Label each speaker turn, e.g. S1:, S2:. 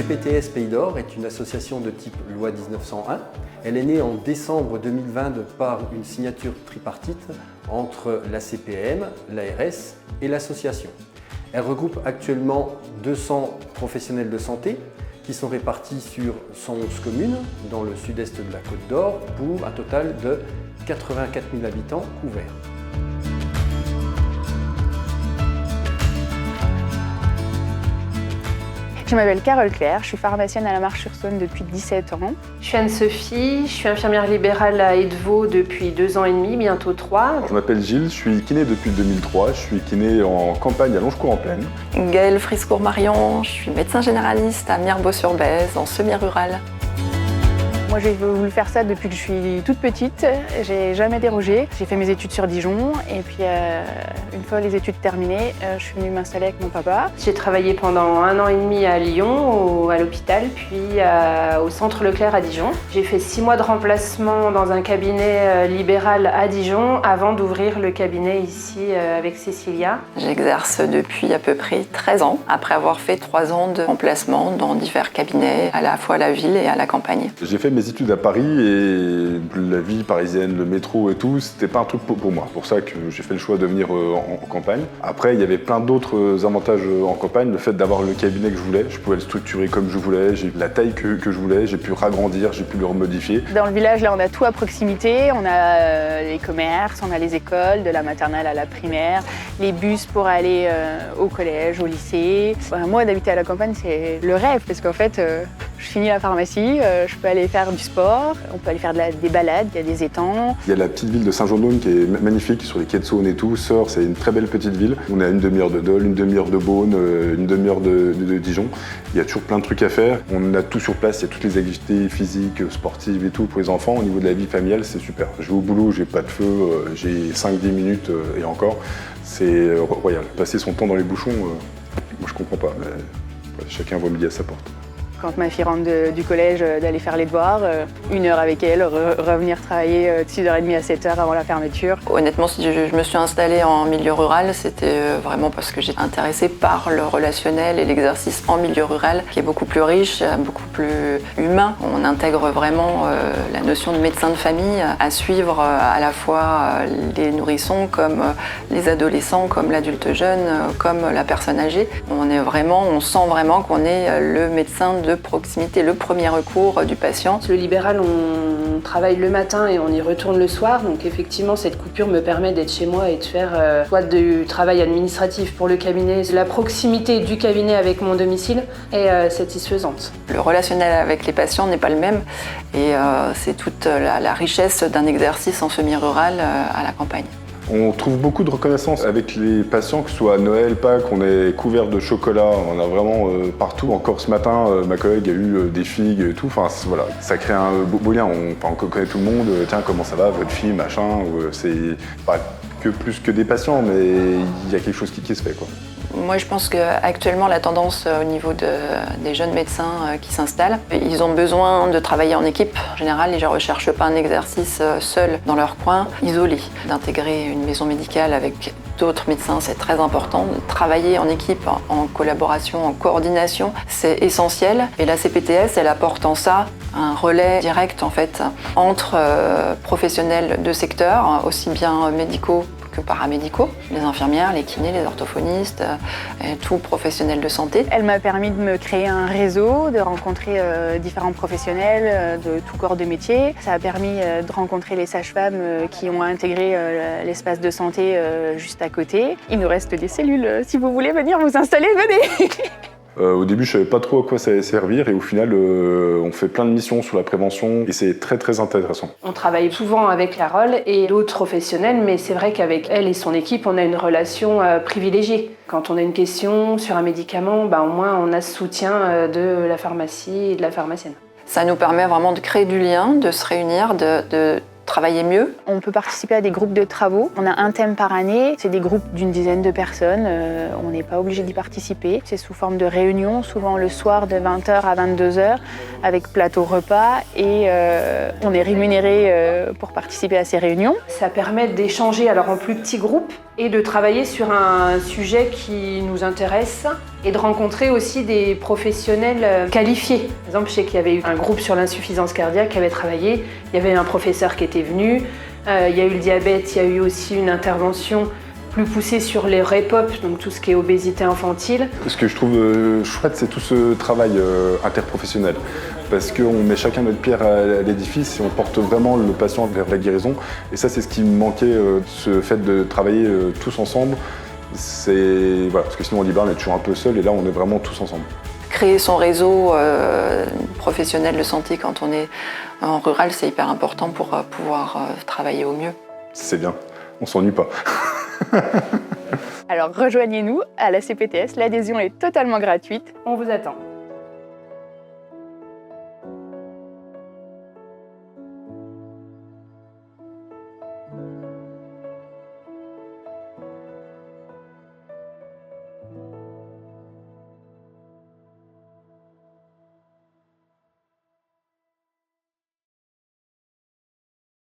S1: CPTS Pays d'Or est une association de type loi 1901. Elle est née en décembre 2020 par une signature tripartite entre la CPM, l'ARS et l'association. Elle regroupe actuellement 200 professionnels de santé qui sont répartis sur 111 communes dans le sud-est de la Côte d'Or pour un total de 84 000 habitants couverts.
S2: Je m'appelle Carole Claire, je suis pharmacienne à la Marche-sur-Saône depuis 17 ans.
S3: Je suis Anne-Sophie, je suis infirmière libérale à Edvaux depuis 2 ans et demi, bientôt 3.
S4: Je m'appelle Gilles, je suis kiné depuis 2003, je suis kiné en campagne à Longecourt-en-Plaine.
S5: Gaëlle Friscourt-Marion, je suis médecin généraliste à Mirebeau-sur-Bèze, en semi-rural.
S2: Moi j'ai voulu faire ça depuis que je suis toute petite, j'ai jamais dérogé. J'ai fait mes études sur Dijon et puis une fois les études terminées, je suis venue m'installer avec mon papa.
S3: J'ai travaillé pendant 1 an et demi à Lyon, à l'hôpital, puis au centre Leclerc à Dijon. J'ai fait 6 mois de remplacement dans un cabinet libéral à Dijon avant d'ouvrir le cabinet ici avec Cécilia.
S5: J'exerce depuis à peu près 13 ans, après avoir fait 3 ans de remplacement dans divers cabinets, à la fois à la ville et à la campagne.
S4: J'ai fait mes études à Paris et la vie parisienne, le métro et tout, c'était pas un truc pour moi. C'est pour ça que j'ai fait le choix de venir en campagne. Après, il y avait plein d'autres avantages en campagne. Le fait d'avoir le cabinet que je voulais, je pouvais le structurer comme je voulais, j'ai la taille que je voulais, j'ai pu ragrandir, j'ai pu le remodifier.
S2: Dans le village, là, on a tout à proximité. On a les commerces, on a les écoles, de la maternelle à la primaire, les bus pour aller au collège, au lycée. Moi, d'habiter à la campagne, c'est le rêve parce qu'en fait, je finis la pharmacie, je peux aller faire du sport, on peut aller faire des balades, il y a des étangs.
S4: Il y a la petite ville de Saint-Jean-d'Aulne qui est magnifique, sur les quais de Saône et tout. Sœur, c'est une très belle petite ville. On est à une demi-heure de Dole, une demi-heure de Beaune, une demi-heure de Dijon. Il y a toujours plein de trucs à faire. On a tout sur place, il y a toutes les activités physiques, sportives et tout pour les enfants. Au niveau de la vie familiale, c'est super. Je vais au boulot, j'ai pas de feu, j'ai 5-10 minutes et encore. C'est royal. Passer son temps dans les bouchons, moi je comprends pas, mais chacun voit midi à sa porte.
S2: Quand ma fille rentre du collège, d'aller faire les devoirs, 1 heure avec elle, revenir travailler de 6h30 à 7h avant la fermeture.
S5: Honnêtement, si je me suis installée en milieu rural, c'était vraiment parce que j'étais intéressée par le relationnel et l'exercice en milieu rural, qui est beaucoup plus riche, beaucoup plus humain. On intègre vraiment la notion de médecin de famille à suivre à la fois les nourrissons, comme les adolescents, comme l'adulte jeune, comme la personne âgée. On sent vraiment qu'on est le médecin de proximité, le premier recours du patient.
S3: Le libéral, on travaille le matin et on y retourne le soir, donc effectivement cette coupure me permet d'être chez moi et de faire soit du travail administratif pour le cabinet. La proximité du cabinet avec mon domicile est satisfaisante.
S5: Le relationnel avec les patients n'est pas le même et c'est toute la richesse d'un exercice en semi-rural à la campagne.
S4: On trouve beaucoup de reconnaissance avec les patients, que ce soit à Noël, Pâques, on est couvert de chocolat, on a vraiment partout. Encore ce matin, ma collègue a eu des figues et tout, enfin voilà, ça crée un beau lien. On connaît tout le monde, tiens comment ça va, votre fille, machin, c'est pas que plus que des patients, mais il y a quelque chose qui se fait quoi.
S5: Moi, je pense qu'actuellement, la tendance au niveau des jeunes médecins qui s'installent, ils ont besoin de travailler en équipe. En général, ils ne recherchent pas un exercice seul dans leur coin, isolé. D'intégrer une maison médicale avec d'autres médecins, c'est très important. De travailler en équipe, en collaboration, en coordination, c'est essentiel. Et la CPTS, elle apporte en ça un relais direct en fait, entre professionnels de secteur, aussi bien médicaux que paramédicaux, les infirmières, les kinés, les orthophonistes, tout professionnel de santé.
S2: Elle m'a permis de me créer un réseau, de rencontrer différents professionnels de tout corps de métier. Ça a permis de rencontrer les sages-femmes qui ont intégré l'espace de santé juste à côté. Il nous reste des cellules, si vous voulez venir vous installer, venez.
S4: Au début, je savais pas trop à quoi ça allait servir et au final, on fait plein de missions sur la prévention et c'est très très intéressant.
S3: On travaille souvent avec la ROL et d'autres professionnels, mais c'est vrai qu'avec elle et son équipe, on a une relation privilégiée. Quand on a une question sur un médicament, au moins on a ce soutien de la pharmacie et de la pharmacienne.
S5: Ça nous permet vraiment de créer du lien, de se réunir, de travailler mieux.
S2: On peut participer à des groupes de travaux. On a un thème par année. C'est des groupes d'une dizaine de personnes. On n'est pas obligé d'y participer. C'est sous forme de réunion, souvent le soir de 20h à 22h, avec plateau repas. Et on est rémunéré pour participer à ces réunions.
S3: Ça permet d'échanger alors en plus petits groupes et de travailler sur un sujet qui nous intéresse et de rencontrer aussi des professionnels qualifiés. Par exemple, je sais qu'il y avait eu un groupe sur l'insuffisance cardiaque qui avait travaillé, il y avait un professeur qui était venu, il y a eu le diabète, il y a eu aussi une intervention plus poussée sur les REPOP, donc tout ce qui est obésité infantile.
S4: Ce que je trouve chouette, c'est tout ce travail interprofessionnel. Parce qu'on met chacun notre pierre à l'édifice et on porte vraiment le patient vers la guérison. Et ça, c'est ce qui me manquait, ce fait de travailler tous ensemble. Voilà, parce que sinon, en libéral, on est toujours un peu seul et là, on est vraiment tous ensemble.
S5: Créer son réseau professionnel de santé quand on est en rural, c'est hyper important pour pouvoir travailler au mieux.
S4: C'est bien, on s'ennuie pas.
S2: Alors rejoignez-nous à la CPTS, l'adhésion est totalement gratuite.
S3: On vous attend.